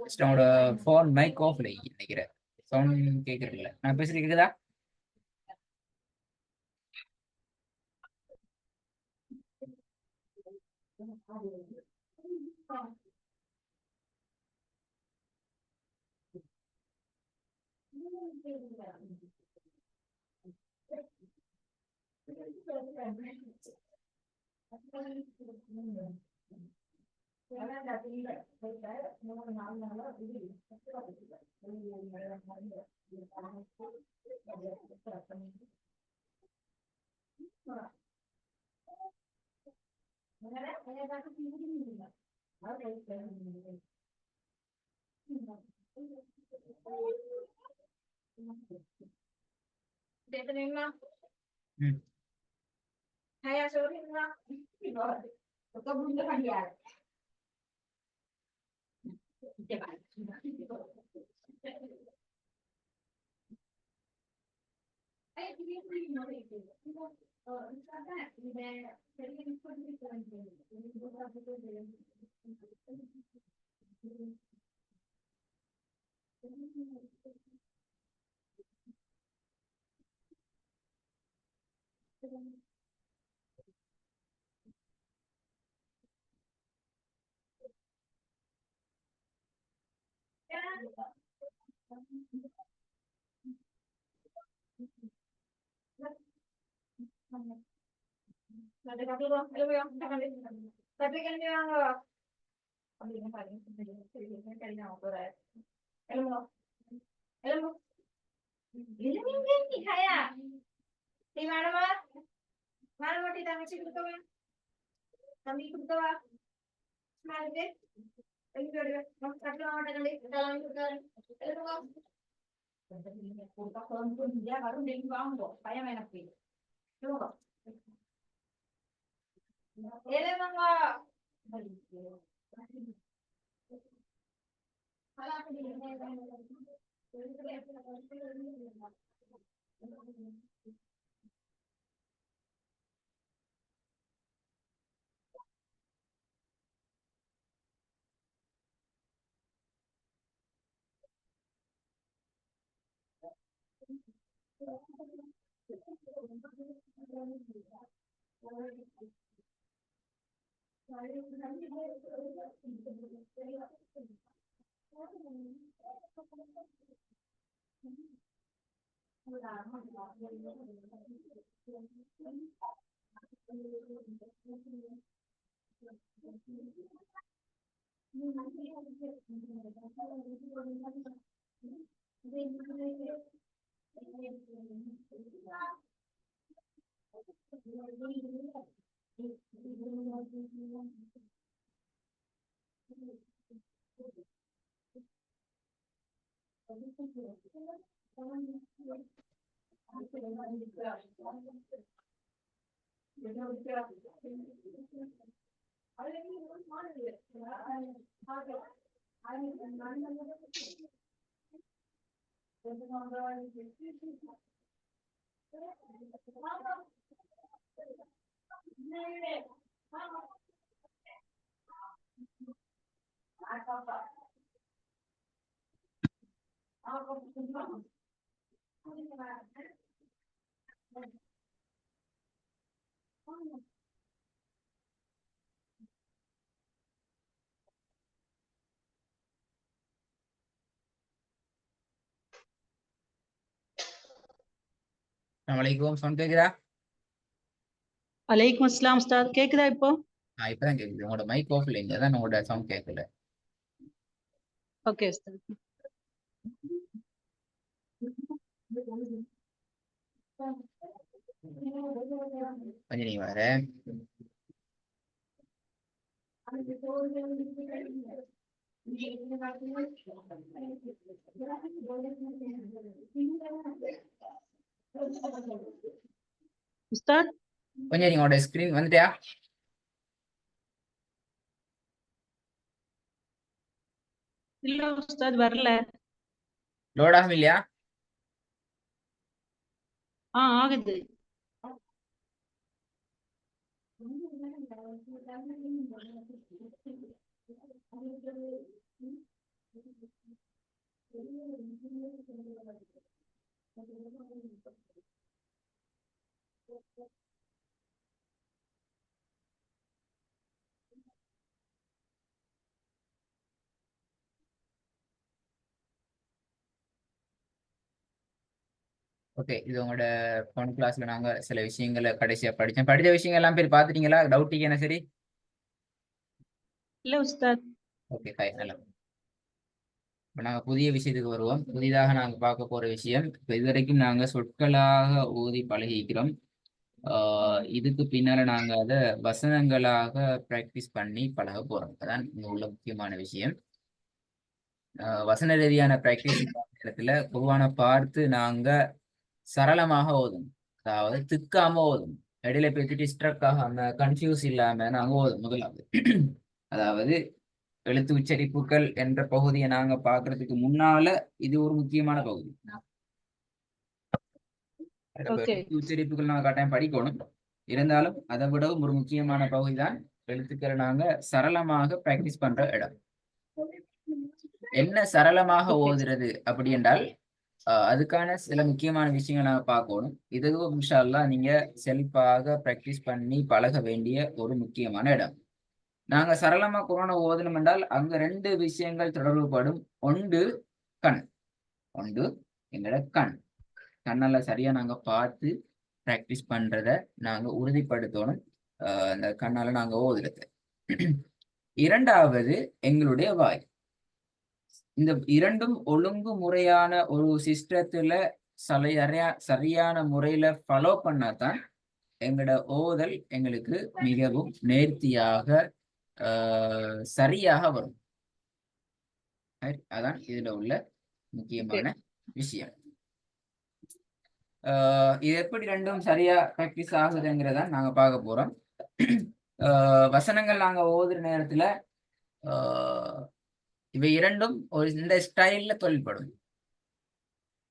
என்னோட phone mic ஆஃப்ல நினைக்கிறேன். சவுண்ட் கேக்குறீங்களா? நான் பேசுறது கேக்குதா? ம். வலைக்கும் சவுண்ட் கேக்குதா? வலைக்கும் அஸ்ஸலாம் உஸ்தாத். கேக்குதா இப்போ? இப்பதான் கேக்குது. உங்களோட மைக் ஆஃப்ல இங்க தான் உங்களோட சவுண்ட் கேட்கல. ஓகே உஸ்தாத். கொஞ்சம் நீ வர உஸ்தாத் கொஞ்சம் நீ உங்களோட ஸ்கிரீன் வந்துட்டியா? இல்ல உஸ்தாத் வரல. லோட் ஆகும் இல்லையா? ஆகுது. ஓகே, இது உங்களோட போன கிளாஸ்ல நாங்க சில விஷயங்களை கடைசியா படிச்சோம். படிச்ச விஷயங்கள் எல்லாம் பேர் பாத்துட்டீங்களா? டவுட் என்ன? சரி, இல்ல உஸ்தாத். ஓகே ஃபைன், நல்லா. இப்போ நாங்கள் புதிய விஷயத்துக்கு வருவோம். புதிதாக நாங்கள் பார்க்க போற விஷயம், இப்போ இதுவரைக்கும் நாங்கள் சொற்களாக ஓதி பழகிக்கிறோம். இதுக்கு பின்னால நாங்க அதை வசனங்களாக பிராக்டிஸ் பண்ணி பழக போறோம். அதான் இங்க உள்ள முக்கியமான விஷயம். வசன ரீதியான பிராக்டிஸ் இடத்துல குர்ஆன பார்த்து நாங்க சரளமாக ஓதும், அதாவது திக்காம ஓதும், இடையில போய் டிஸ்ட்ரக்ட் ஆகாம கன்ஃபியூஸ் இல்லாம நாங்க ஓதும். முதலாவது அதாவது எழுத்து உச்சரிப்புகள் என்ற பகுதியை நாங்க பாக்குறதுக்கு முன்னால இது ஒரு முக்கியமான பகுதி. எழுத்து உச்சரிப்புகள் நாங்க கட்டாயம் படிக்கணும். இருந்தாலும் அதை விடவும் ஒரு முக்கியமான பகுதி தான் எழுத்துக்களை நாங்க சரளமாக பிராக்டிஸ் பண்ற இடம். என்ன சரளமாக ஓதுறது அப்படி என்றால் அதுக்கான சில முக்கியமான விஷயங்கள் நாங்க பார்க்கணும். இதுவும் இன்ஷா அல்லாஹ் நீங்க செல்ஃபாக பிராக்டிஸ் பண்ணி பழக வேண்டிய ஒரு முக்கியமான இடம். நாங்க சரளமா குர்ஆனை ஓதணும் என்றால் அங்க ரெண்டு விஷயங்கள் தொடர்புபடும். ஒன்று கண், ஒன்று எங்களோட கண்ணால சரியா நாங்க பார்த்து பிராக்டிஸ் பண்றத நாங்க உறுதிப்படுத்தணும். அந்த கண்ணால நாங்க ஓதுறது. இரண்டாவது எங்களுடைய வாய். இந்த இரண்டும் ஒழுங்கு முறையான ஒரு சிஸ்டத்துல சரியான முறையில ஃபாலோ பண்ணாதான் எங்களோட ஓதல் எங்களுக்கு மிகவும் நேர்த்தியாக சரியாக வரும். அதான் இதுல உள்ள முக்கியமான விஷயம். இது எப்படி ரெண்டும் சரியா பிராக்டிஸ் ஆகுதுங்கிறத நாங்க பார்க்க போறோம். வசனங்கள் நாங்க ஓதுற நேரத்துல இவை இரண்டும் ஒரு இந்த ஸ்டைல்ல தொழில்படும்.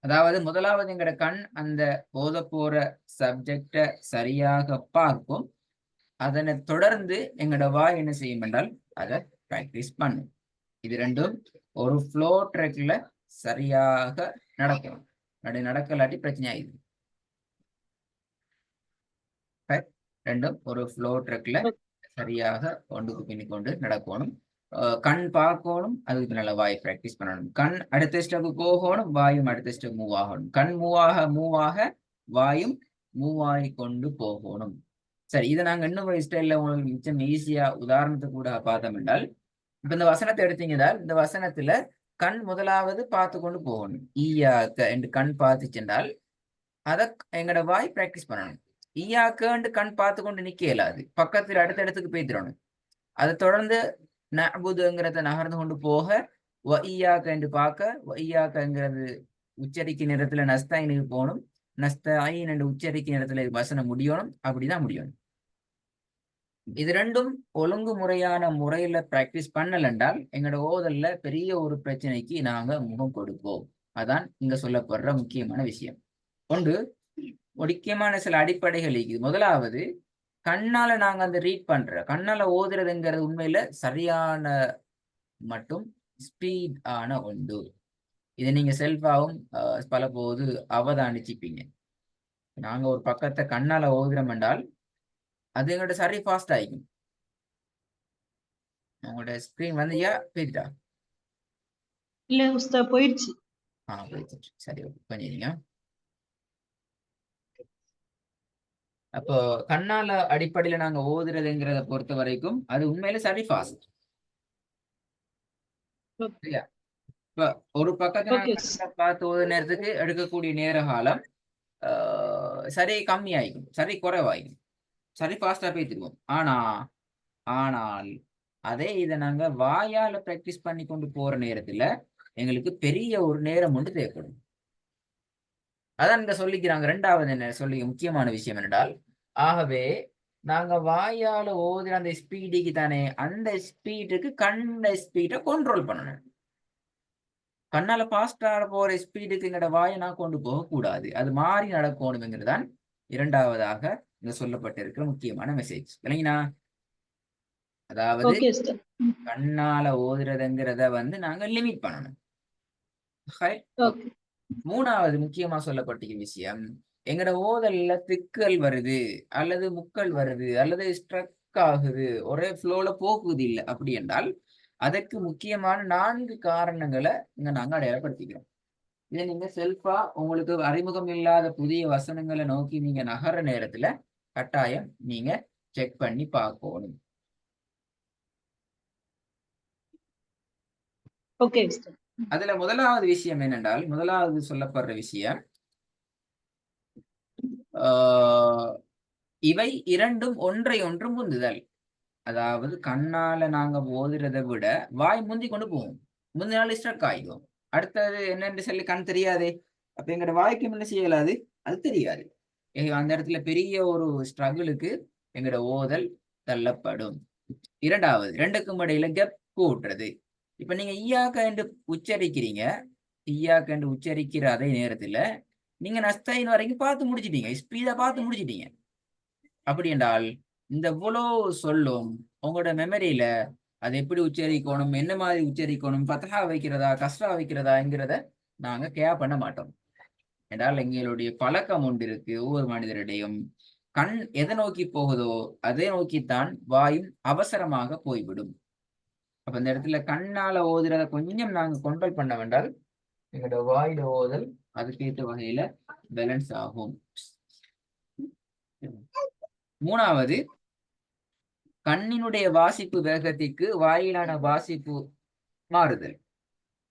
அதாவது முதலாவது எங்கட கண் அந்த ஓத போற சப்ஜெக்ட சரியாக பார்க்கும். அதனை தொடர்ந்து எங்கட வாய் என்ன செய்யும் என்றால் அதை பிராக்டிஸ் பண்ணும். இது ரெண்டும் ஒரு ஃப்ளோ ட்ராக்ல சரியாக நடக்கும். நடக்கலாட்டி பிரச்சனை ஆயிடுது. ரெண்டும் ஒரு ஃப்ளோ ட்ராக்ல சரியாக ஒன்றுக்கு பின்னி கொண்டு நடக்கணும். கண் பார்க்கணும், அதுக்கு நல்ல வாய் பிராக்டிஸ் பண்ணணும். கண் அடுத்த ஸ்டெப் போகணும், வாயும் அடுத்த ஸ்டெப் மூவ் ஆகணும். கண் மூவாக வாயும் மூவாகி கொண்டு போகணும். சரி, இதை நாங்க இன்னும் ஒரு ஸ்டைல்ல உங்களுக்கு மிச்சம் ஈஸியா உதாரணத்துக்கு கூட பார்த்தோம் என்றால், இப்ப இந்த வசனத்தை எடுத்தீங்கதால் இந்த வசனத்துல கண் முதலாவது பார்த்து கொண்டு போகணும். ஈயாக்க என்று கண் பார்த்து சென்றால் அதை எங்கட வாய் பிராக்டிஸ் பண்ணணும். ஈயாக்கண்டு கண் பார்த்து கொண்டு நிக்க இயலாது, பக்கத்தில் அடுத்த இடத்துக்கு போய்த்திடணும். அதை தொடர்ந்து நஅபுதுங்கிறத நகர்ந்து கொண்டு போக வஇய்யாக என்று பார்க்க வஇய்யாக்கங்கிறது உச்சரிக்கை நேரத்துல நஸ்தாயினுக்கு போகணும். நஸ்தாயின் என்று உச்சரிக்கை நேரத்துல வசனம் முடியணும். அப்படிதான் முடியணும். இது ரெண்டும் ஒழுங்கு முறையான முறையில பிராக்டிஸ் பண்ணல என்றால் எங்களோட ஓதல்ல பெரிய ஒரு பிரச்சனைக்கு நாங்க முகம் கொடுப்போம். அதான் இங்க சொல்லப்படுற முக்கியமான விஷயம். ஒன்று முக்கியமான சில அடிப்படைகள் இருக்குது. முதலாவது கண்ணால நாங்க அந்த ரீட் பண்ற கண்ணால ஓதுறதுங்கிறது உண்மையில சரியான மட்டும் ஸ்பீட் ஆன ஒன்று. இதை நீங்க செல்ஃபாவும் பல போது அவதானிச்சுப்பீங்க. நாங்க ஒரு பக்கத்தை கண்ணால ஓதுறோம் என்றால் அது எங்கள்ட்ட சரி ஃபாஸ்ட் ஆகிக்கும். உங்களோட ஸ்கிரீன் வந்துயா போயிட்டா? இல்ல உஸ்தா, போயிடுச்சு. போயிடுச்சு. சரி, பண்ணிடுங்க. அப்போ கண்ணால அடிப்படையில நாங்க ஓதுறதுங்கிறத பொறுத்த வரைக்கும் அது உண்மையில சரி ஃபாஸ்ட். இப்ப ஒரு பக்கத்தை நாங்க பார்த்து ஓதுற நேரத்துக்கு எடுக்கக்கூடிய நேர காலம் சரி கம்மியாயிக்கும், சரி குறைவாயிக்கும், சரி ஃபாஸ்டா பேத்திடுவோம். ஆனால் அதே இதை நாங்க வாயால பிராக்டிஸ் பண்ணி கொண்டு போற நேரத்துல எங்களுக்கு பெரிய ஒரு நேரம் ஒன்று தேவைப்படும். அதான் இங்க சொல்லிக்கிறாங்க. ரெண்டாவது என்ன சொல்லி முக்கியமான விஷயம் என்றால், ஆகவே நாங்க வாயால ஓதுற அந்த ஸ்பீடுக்கு தானே, அந்த ஸ்பீடுக்கு கண்ண ஸ்பீடை கண்ட்ரோல் பண்ணணும். கண்ணால ஃபாஸ்டா போற ஸ்பீடுக்கு எங்கட வாயை நான் கொண்டு போக கூடாது, அது மாறி நடக்கணுங்கிறது தான் இரண்டாவதாக இங்க சொல்லப்பட்டிருக்கிற முக்கியமான மெசேஜ். இல்லைங்களா? அதாவது ஓகே உஸ்தாத். கண்ணால ஓதுறதுங்கிறத நாங்க லிமிட் பண்ணணும். ஓகே. மூணாவது முக்கியமா சொல்லப்பட்ட விஷயம், எங்கட ஓதல்ல திக்கல் வருது அல்லது முக்கள் வருது அல்லது ஸ்ட்ரக் ஆகுது, ஒரே ஃப்ளோல போகுது இல்லை அப்படி என்றால் அதற்கு முக்கியமான 4 காரணங்களை இங்க நாங்க அடையாளப்படுத்திக்கிறோம். இதை நீங்க செல்ஃபா உங்களுக்கு அறிமுகம் இல்லாத புதிய வசனங்களை நோக்கி நீங்க நகர நேரத்துல கட்டாயம் நீங்க செக் பண்ணி பார்க்கணும். ஓகே உஸ்தாத். அதுல முதலாவது விஷயம் என்னென்றால், முதலாவது சொல்லப்படுற விஷயம், இவை இரண்டும் ஒன்றை ஒன்று முந்துதல். அதாவது கண்ணால நாங்க ஓதுறதை விட வாய் முந்தி கொண்டு போவோம், முந்தினால ஸ்ட்ரக் ஆயிடும். அடுத்தது என்னன்னு சொல்லி கண் தெரியாதே, அப்ப எங்கட வாய்க்கு என்ன செய்யலாது, அது தெரியாது. அந்த இடத்துல பெரிய ஒரு ஸ்ட்ரகிளுக்கு எங்கட ஓதல் தள்ளப்படும். இரண்டாவது, ரெண்டுக்கும் இடையில கெப் கூட்டுறது. இப்ப நீங்க ஈயாக்க என்று உச்சரிக்கிறீங்க, ஈயாக்க என்று உச்சரிக்கிற அதே நேரத்துல நீங்க நஸ்தைன் வரைக்கும் பார்த்து முடிச்சிட்டீங்க, ஸ்பீடா பார்த்து முடிச்சிட்டீங்க. அப்படி என்றால் இந்த இவ்வளவு சொல்லும் உங்களோட மெமரியில அது எப்படி உச்சரிக்கணும், என்ன மாதிரி உச்சரிக்கணும், பத்தகா வைக்கிறதா கஸ்ரா வைக்கிறதாங்கிறத நாங்க கேர் பண்ண மாட்டோம். என்றால் எங்களுடைய பழக்கம் ஒன்று இருக்கு ஒவ்வொரு மனிதரிடையும். கண் எதை நோக்கி போகுதோ அதை நோக்கித்தான் வாயும் அவசரமாக போய்விடும். அப்ப இந்த இடத்துல கண்ணால ஓதுறத கொஞ்சம் நாங்க கண்ட்ரோல் பண்ண வேண்டால் எங்களோட வாயில ஓதல் அதுக்கேற்ற வகையில பேலன்ஸ் ஆகும். மூணாவது, கண்ணினுடைய வாசிப்பு வேகத்திற்கு வாயிலான வாசிப்பு மாறுதல்.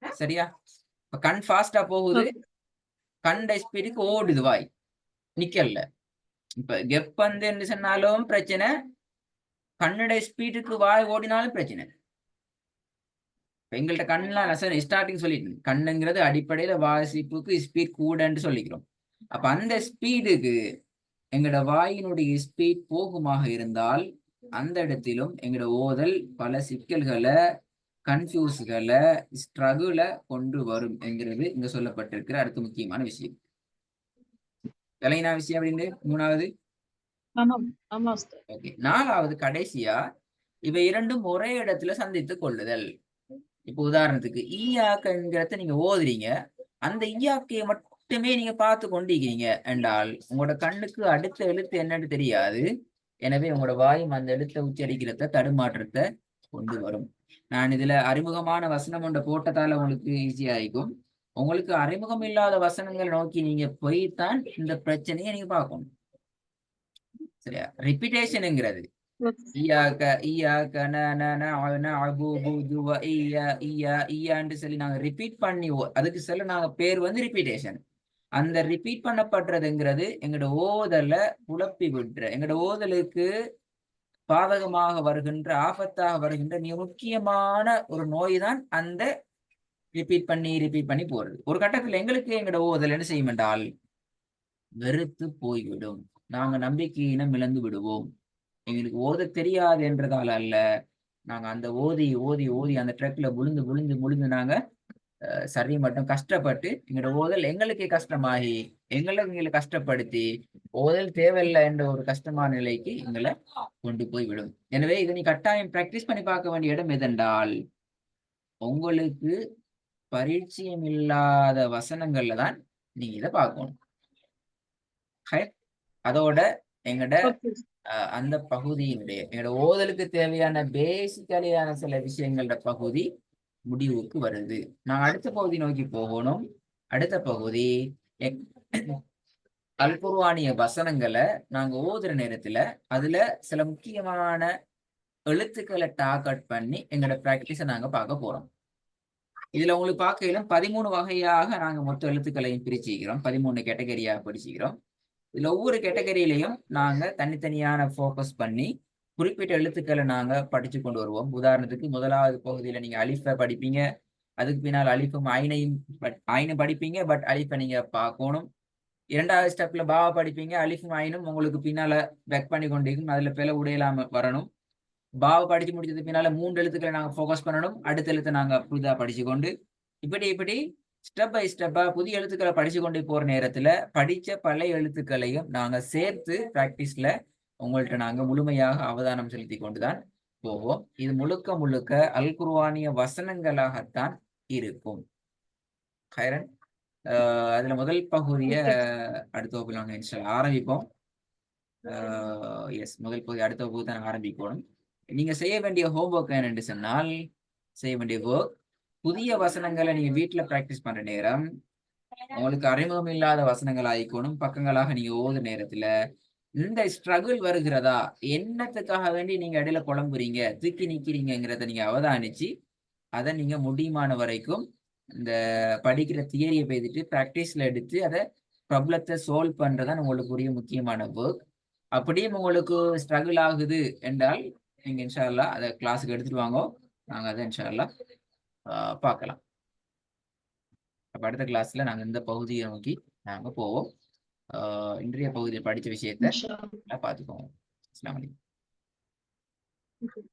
சரியா? இப்ப கண் ஃபாஸ்டா போகுது, கண்ட ஸ்பீடுக்கு ஓடுது, வாய் நிக்கல. இப்ப கெப் என்று சொன்னாலும் பிரச்சனை, கண்ணுடைய ஸ்பீடுக்கு வாய் ஓடினாலும் பிரச்சனை. எங்கள்கிட்ட கண்ணெல்லாம் ஸ்டார்டிங் சொல்லிட்டு, கண்ணுங்கிறது அடிப்படையில வாசிப்புக்கு ஸ்பீட் கூடன்னு சொல்லிக்கிறோம். அப்ப அந்த ஸ்பீடுக்கு எங்களோட வாயினுடைய ஸ்பீட் போகுமாக இருந்தால் அந்த இடத்திலும் எங்களோட ஓதல் பல சிக்கல்களை, கன்ஃபியூஸ்களை, ஸ்ட்ரகுல கொண்டு வரும் என்கிறது இங்க சொல்லப்பட்டிருக்கிற அடுத்த முக்கியமான விஷயம். விளங்கினா விஷயம் அப்படின்னு மூணாவது. ஓகே, நாலாவது கடைசியா இவை இரண்டும் ஒரே இடத்துல சந்தித்துக் கொள்ளுதல். இப்ப உதாரணத்துக்கு ஈயாக்கங்கிறத நீங்க ஓதுறீங்க, அந்த ஈயாக்கையை மட்டுமே நீங்க பார்த்து கொண்டிருக்கீங்க என்றால் உங்களோட கண்ணுக்கு அடுத்த எழுத்து என்னன்னு தெரியாது. எனவே உங்களோட வாயும் அந்த எழுத்தை உச்சரிக்கிறத தடுமாற்றத்தை கொண்டு வரும். நான் இதுல அறிமுகமான வசனம் ஒன்றை போட்டதால உங்களுக்கு ஈஸியா இருக்கும். உங்களுக்கு அறிமுகம் இல்லாத வசனங்களை நோக்கி நீங்க போய்தான் இந்த பிரச்சனையை நீங்க பார்க்கணும். சரியா? ரிப்பீட்டேஷனுங்கிறது சொல்லி நாங்க ரிப்பீட் பண்ணி அதுக்கு சில நாங்க பேர் ரிப்பீட்டேஷன். அந்த ரிப்பீட் பண்ணப்படுறதுங்கிறது எங்களோட ஓதல குழப்பி விடுற, எங்களோட ஓதலுக்கு பாதகமாக வருகின்ற, ஆபத்தாக வருகின்ற மிக முக்கியமான ஒரு நோய் தான் அந்த ரிப்பீட் பண்ணி போறது. ஒரு கட்டத்துல எங்களுக்கு எங்களோட ஓதல் என்ன செய்யும் என்றால் வெறுத்து போய்விடும். நாங்க நம்பிக்கையினம் இழந்து விடுவோம். எங்களுக்கு ஓத தெரியாது என்றதால அல்ல, நாங்க அந்த ஓதி ஓதி ஓதி அந்த ட்ரெக்ல விழுந்து நாங்க சரி மட்டும் கஷ்டப்பட்டு எங்களோட ஓதல் எங்களுக்கே கஷ்டமாகி எங்களை கஷ்டப்படுத்தி ஓதல் தேவையில்லை என்ற ஒரு கஷ்டமான நிலைக்கு எங்களை கொண்டு போய் விடும். எனவே இதை நீ கட்டாயம் பிராக்டிஸ் பண்ணி பார்க்க வேண்டிய இடம் எதென்றால், உங்களுக்கு பரிச்சயம் இல்லாத வசனங்கள்ல தான் நீங்க இதை பார்க்கணும். அதோட எங்கட அந்த பகுதியினுடைய எங்களோட ஓதலுக்கு தேவையான பேசிக்கலியான சில விஷயங்களோட பகுதி முடிவுக்கு வருது. நான் அடுத்த பகுதி நோக்கி போகணும். அடுத்த பகுதி அல்குர்ஆனிய வசனங்களை நாங்க ஓதுற நேரத்துல அதுல சில முக்கியமான எழுத்துக்களை டார்கெட் பண்ணி எங்களோட பிராக்டிஸை நாங்க பார்க்க போறோம். இதுல உங்களுக்கு பார்க்கையில 13 வகையாக நாங்க மொத்த எழுத்துக்களையும் பிரிச்சுக்கிறோம், 13 கேட்டகரியாக பிரிச்சுக்கிறோம். இதுல ஒவ்வொரு கேட்டகரியிலையும் நாங்க தனித்தனியான ஃபோக்கஸ் பண்ணி குறிப்பிட்ட எழுத்துக்களை நாங்க படிச்சு கொண்டு வருவோம். உதாரணத்துக்கு முதலாவது பகுதியில நீங்க அலிஃபை படிப்பீங்க. அதுக்கு பின்னால் அலிஃபும் ஐனையும் ஐனு படிப்பீங்க. பட் அலிஃபை நீங்க பார்க்கணும். இரண்டாவது ஸ்டெப்ல பாவ படிப்பீங்க. அலிஃபும் ஐனும் உங்களுக்கு பின்னால பேக் பண்ணி கொண்டிருக்கும். அதுல பிழை உடையலாம வரணும். பாவ படிச்சு முடிச்சதுக்கு பின்னால 3 எழுத்துக்களை நாங்க ஃபோக்கஸ் பண்ணணும். அடுத்த எழுத்தை நாங்க புதிதா படிச்சு கொண்டு இப்படி ஸ்டெப் பை ஸ்டெப்பா புதிய எழுத்துக்களை படிச்சு கொண்டு போற நேரத்துல படிச்ச பழைய எழுத்துக்களையும் நாங்க சேர்த்து பிராக்டிஸ்ல உங்கள்ட்ட நாங்க முழுமையாக அவதானம் செலுத்தி கொண்டுதான் போவோம். இது முழுக்க முழுக்க அல் குர்ஆனிய வசனங்களாகத்தான் இருக்கும். ஹைரன், அதுல முதல் பகுதிய Okay. அடுத்த வகுப்புல நாங்க இன்ஷால்லா ஆரம்பிப்போம். எஸ், முதல் பகுதி அடுத்த வகுப்பு தான் ஆரம்பிக்கணும். நீங்க செய்ய வேண்டிய ஹோம்ஒர்க் என்னன்னு சொன்னால், செய்ய வேண்டிய ஒர்க், புதிய வசனங்களை நீங்க வீட்டுல பிராக்டிஸ் பண்ற நேரம் உங்களுக்கு அறிமுகம் இல்லாத வசனங்கள் ஆயிக்கணும். பக்கங்களாக நீங்க ஓதுற நேரத்துல இந்த ஸ்ட்ரகிள் வருகிறதா, என்னத்துக்காக வேண்டி நீங்க இடையில குழம்புறீங்க, தூக்கி நிக்கிறீங்கிறத நீங்க அவதானிச்சு அதை நீங்க முடியுமான வரைக்கும் இந்த படிக்கிற தியரியை பேசிட்டு பிராக்டிஸ்ல எடுத்து அதை ப்ராப்ளத்தை சால்வ் பண்றதான் உங்களுக்கு உரிய முக்கியமான ஒர்க். அப்படியே உங்களுக்கு ஸ்ட்ரகிள் ஆகுது என்றால் நீங்க இன்ஷா அல்லாஹ் அதை கிளாஸுக்கு எடுத்துட்டு வாங்க. நாங்க அதை இன்ஷா அல்லாஹ் பார்க்கலாம். அப்ப அடுத்த கிளாஸ்ல நாங்க இந்த பகுதியை நோக்கி நாங்க போவோம். இன்றைய பகுதியில் படிச்ச விஷயத்த Inshallah. பார்த்துக்கோங்க. அஸ்ஸலாமு அலைக்கும்.